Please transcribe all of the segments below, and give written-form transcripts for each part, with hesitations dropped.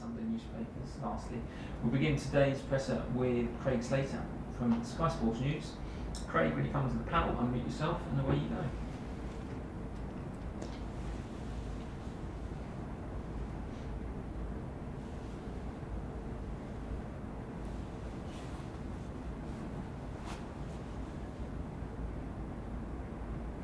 Sunday newspapers. Lastly, we'll begin today's presser with Craig Slater from Sky Sports News. Craig, when you come to the panel, unmute yourself and away you go.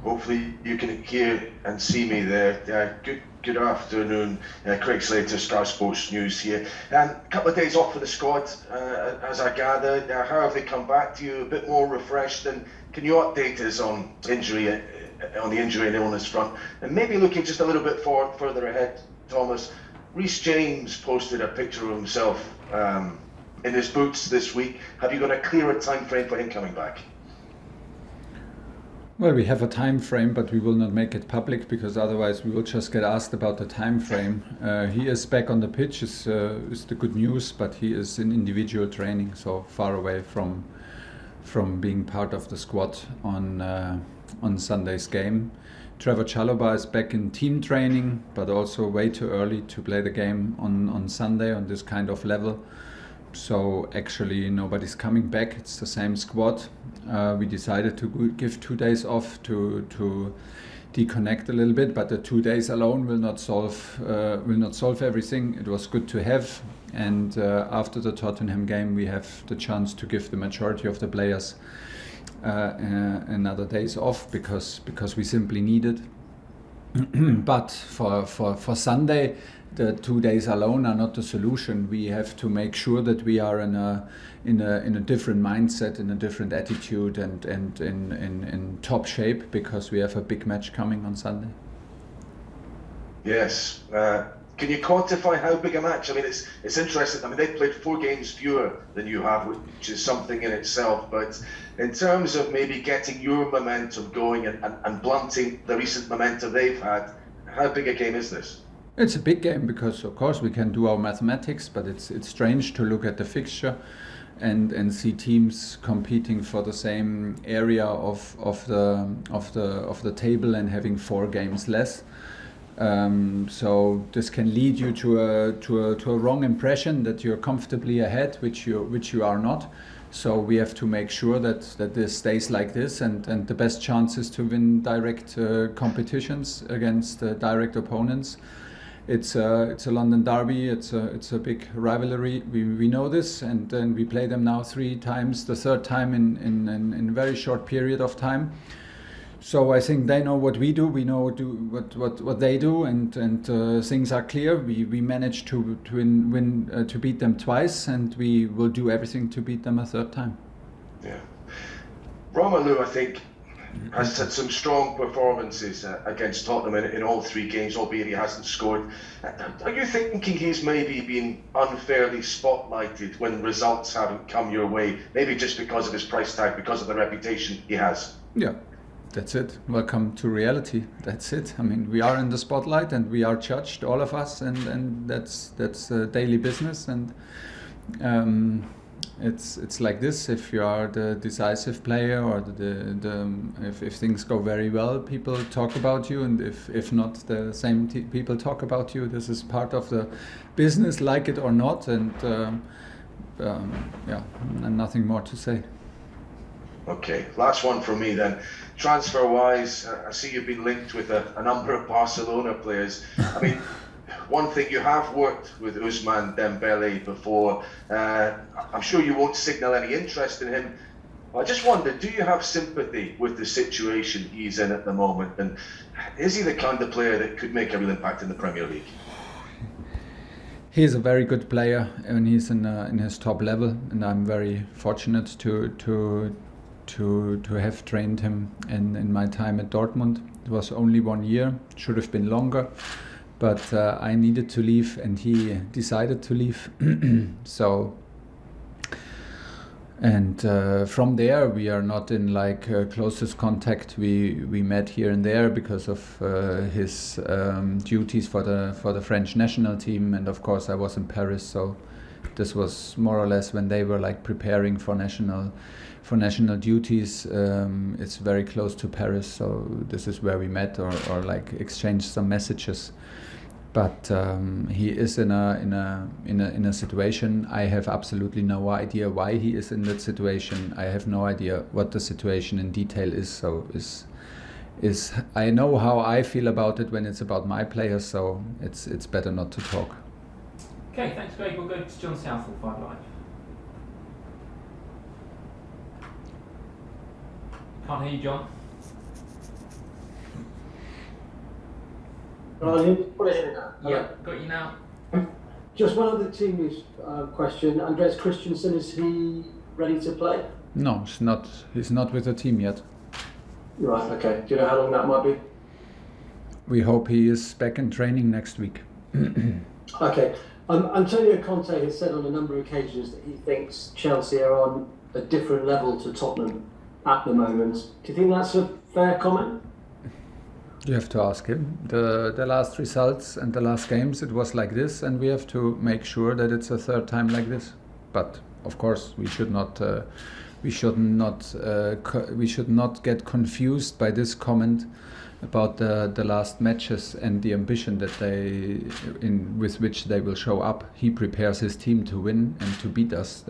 Hopefully you can hear and see me there. Good afternoon, Craig Slater, Sky Sports News here. A couple of days off for the squad, as I gather. How have they come back to you? A bit more refreshed, and can you update us on the injury and illness front? And maybe looking just a little bit further ahead, Thomas. Reece James posted a picture of himself in his boots this week. Have you got a clearer time frame for him coming back? Well, we have a time frame, but we will not make it public because otherwise we will just get asked about the time frame. He is back on the pitch, is the good news, but he is in individual training, so far away from being part of the squad on Sunday's game. Trevor Chalobah is back in team training, but also way too early to play the game on Sunday on this kind of level. So actually nobody's coming back. It's the same squad. We decided to give 2 days off to deconnect a little bit, but the 2 days alone will not solve everything. It was good to have, and after the Tottenham game, we have the chance to give the majority of the players another days off because we simply need it. But for Sunday, the 2 days alone are not the solution. We have to make sure that we are in a different mindset, in a different attitude, and in top shape because we have a big match coming on Sunday. Yes. Can you quantify how big a match? I mean, it's interesting. I mean, they've played 4 games fewer than you have, which is something in itself. But in terms of maybe getting your momentum going and blunting the recent momentum they've had, how big a game is this? It's a big game because, of course, we can do our mathematics, but it's strange to look at the fixture and see teams competing for the same area of the table and having 4 games less. So this can lead you to a wrong impression that you're comfortably ahead, which you are not. So we have to make sure that this stays like this, and the best chance is to win direct competitions against direct opponents. It's a London derby. It's a big rivalry. We know this, and then we play them now 3 times. The third time in a very short period of time. So I think they know what we do. We know what they do, and things are clear. We managed to win to beat them twice, and we will do everything to beat them a third time. Yeah, Romelu, I think, has had some strong performances against Tottenham in all 3 games, albeit he hasn't scored. Are you thinking he's maybe been unfairly spotlighted when results haven't come your way? Maybe just because of his price tag, because of the reputation he has? Yeah, that's it. Welcome to reality. That's it. I mean, we are in the spotlight and we are judged, all of us, and that's daily business. And it's like this. If you are the decisive player, or if things go very well, people talk about you, and if not, the same people talk about you. This is part of the business, like it or not, and and nothing more to say. Okay, last one from me then. Transfer-wise, I see you've been linked with a number of Barcelona players. I mean, one thing, you have worked with Ousmane Dembele before. I'm sure you won't signal any interest in him. I just wondered, do you have sympathy with the situation he's in at the moment? And is he the kind of player that could make a real impact in the Premier League? He is a very good player, and he's in his top level. And I'm very fortunate to have trained him in my time at Dortmund. It was only 1 year, should have been longer. But I needed to leave, and he decided to leave. From there, we are not in closest contact. We met here and there because of his duties for the French national team, and of course I was in Paris, so this was more or less when they were preparing for national duties. It's very close to Paris, so this is where we met or exchanged some messages. But he is in a situation. I have absolutely no idea why he is in that situation. I have no idea what the situation in detail is. So is I know how I feel about it when it's about my players. So it's better not to talk. Okay, thanks, Greg. We'll go to John Southall, 5 Live. Can't hear you, John. Yeah, got you now. Just one other team news question. Andreas Christensen, is he ready to play? No, he's not with the team yet. Right, okay. Do you know how long that might be? We hope he is back in training next week. Okay. Antonio Conte has said on a number of occasions that he thinks Chelsea are on a different level to Tottenham at the moment. Do you think that's a fair comment? You have to ask him. The last results and the last games, it was like this, and we have to make sure that it's a third time like this. But of course, we should not get confused by this comment about the last matches and the ambition that with which they will show up. He prepares his team to win and to beat us.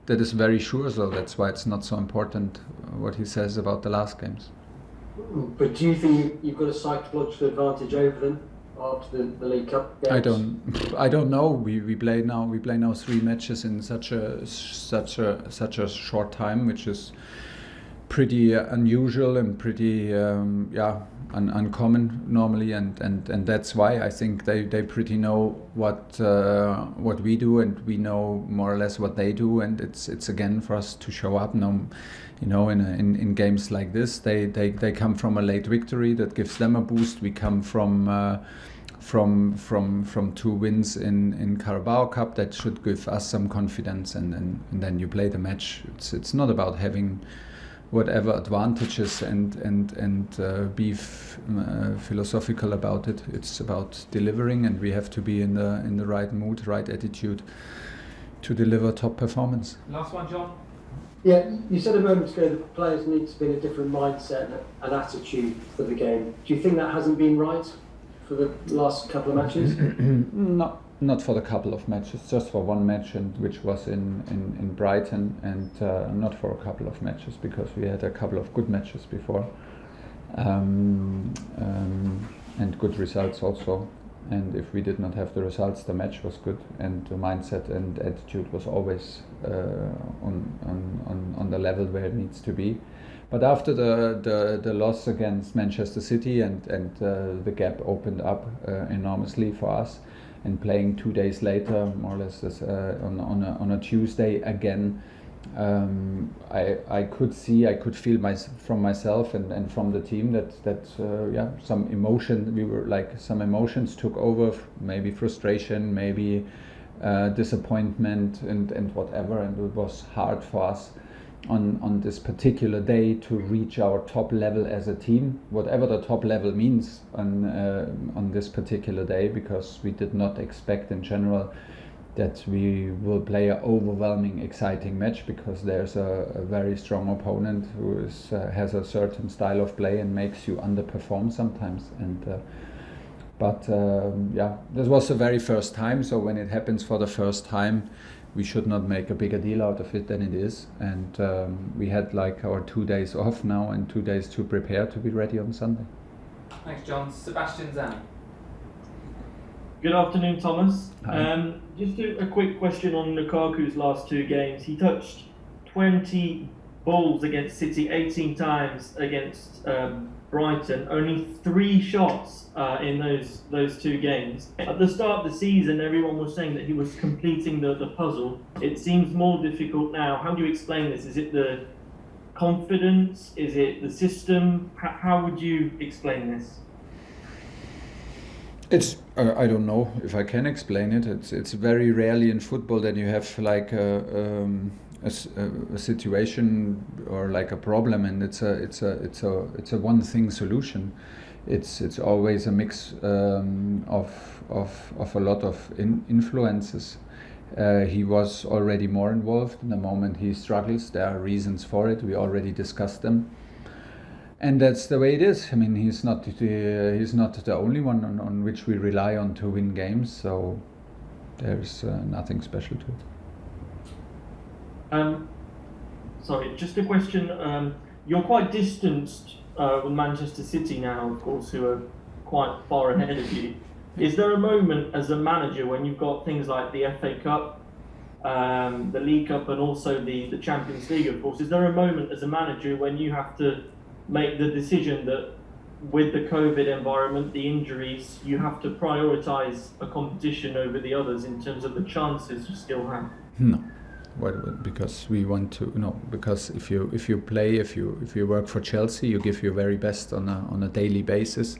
That is very sure. So that's why it's not so important what he says about the last games. But do you think you've got a psychological advantage over them after the League Cup games? I don't know. We play now 3 matches in such a short time, which is pretty unusual and pretty uncommon normally, and that's why I think they pretty know what we do, and we know more or less what they do, and it's again for us to show up now. You know, in games like this, they come from a late victory that gives them a boost. We come from 2 wins in Carabao Cup that should give us some confidence, and then you play the match. It's not about having whatever advantages and be philosophical about it. It's about delivering, and we have to be in the right mood, right attitude to deliver top performance. Last one, John. Yeah, you said a moment ago that players need to be in a different mindset and attitude for the game. Do you think that hasn't been right for the last couple of matches? Not for the couple of matches, just for one match, and which was in Brighton, and not for a couple of matches, because we had a couple of good matches before, and good results also. And if we did not have the results, the match was good, and the mindset and attitude was always on the level where it needs to be. But after the loss against Manchester City and the gap opened up enormously for us, and playing 2 days later, more or less on a Tuesday again, I could feel from myself and from the team that some emotions took over, maybe frustration, maybe disappointment and whatever, and it was hard for us on this particular day to reach our top level as a team, whatever the top level means on this particular day, because we did not expect in general that we will play an overwhelming, exciting match, because there's a very strong opponent who has a certain style of play and makes you underperform sometimes. And this was the very first time. So when it happens for the first time, we should not make a bigger deal out of it than it is. And we had like our 2 days off now and 2 days to prepare to be ready on Sunday. Thanks, John. Sebastian Zani. Good afternoon, Thomas. Hi. Just a quick question on Lukaku's last 2 games. He touched 20 balls against City, 18 times against Brighton. Only 3 shots in those 2 games. At the start of the season, everyone was saying that he was completing the puzzle. It seems more difficult now. How do you explain this? Is it the confidence? Is it the system? How would you explain this? It's I don't know if I can explain it. It's very rarely in football that you have like a situation or like a problem, and it's a one thing solution. It's always a mix of a lot of influences. He was already more involved. In the moment he struggles, there are reasons for it. We already discussed them. And that's the way it is. I mean, he's not the only one on which we rely on to win games. So there's nothing special to it. Sorry, just a question. You're quite distanced with Manchester City now, of course, who are quite far ahead of you. Is there a moment as a manager when you've got things like the FA Cup, the League Cup, and also the Champions League, of course, is there a moment as a manager when you have to make the decision that with the COVID environment, the injuries, you have to prioritise a competition over the others in terms of the chances you still have? No. Because we want to, no, because if you play, if you work for Chelsea, you give your very best on a daily basis,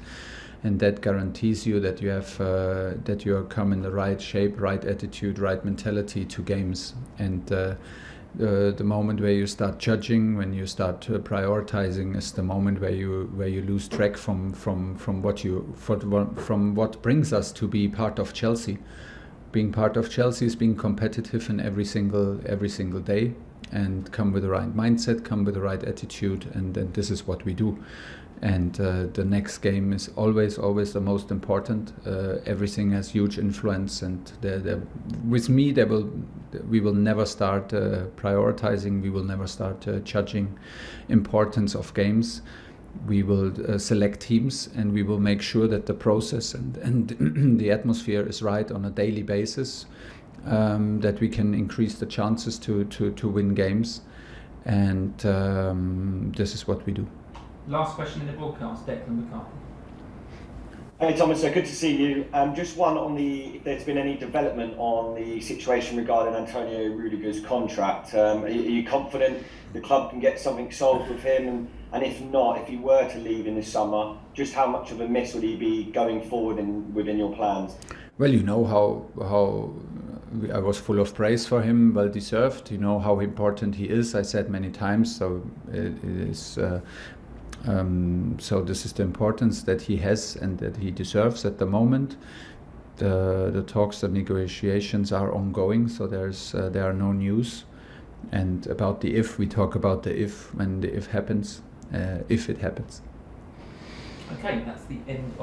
and that guarantees you that you have that you come in the right shape, right attitude, right mentality to games. And the moment where you start judging, when you start prioritizing, is the moment where you lose track from what brings us to be part of Chelsea. Being part of Chelsea is being competitive in every single day, and come with the right mindset, come with the right attitude, and this is what we do. And the next game is always the most important. Everything has huge influence, and with me, we will never start prioritizing. We will never start judging importance of games. We will select teams, and we will make sure that the process and the atmosphere is right on a daily basis, that we can increase the chances to win games, and this is what we do. Last question in the broadcast, Declan McCarthy. Hey Thomas, good to see you. Just one on if there's been any development on the situation regarding Antonio Rudiger's contract. Are you confident the club can get something solved with him? And if not, if he were to leave in the summer, just how much of a miss would he be going forward within your plans? Well, you know how I was full of praise for him, well deserved. You know how important he is. I said many times. So it is. So this is the importance that he has and that he deserves at the moment. The talks, the negotiations are ongoing. So there are no news. And about the if, we talk about the if when the if happens. If it happens. Okay, that's the end of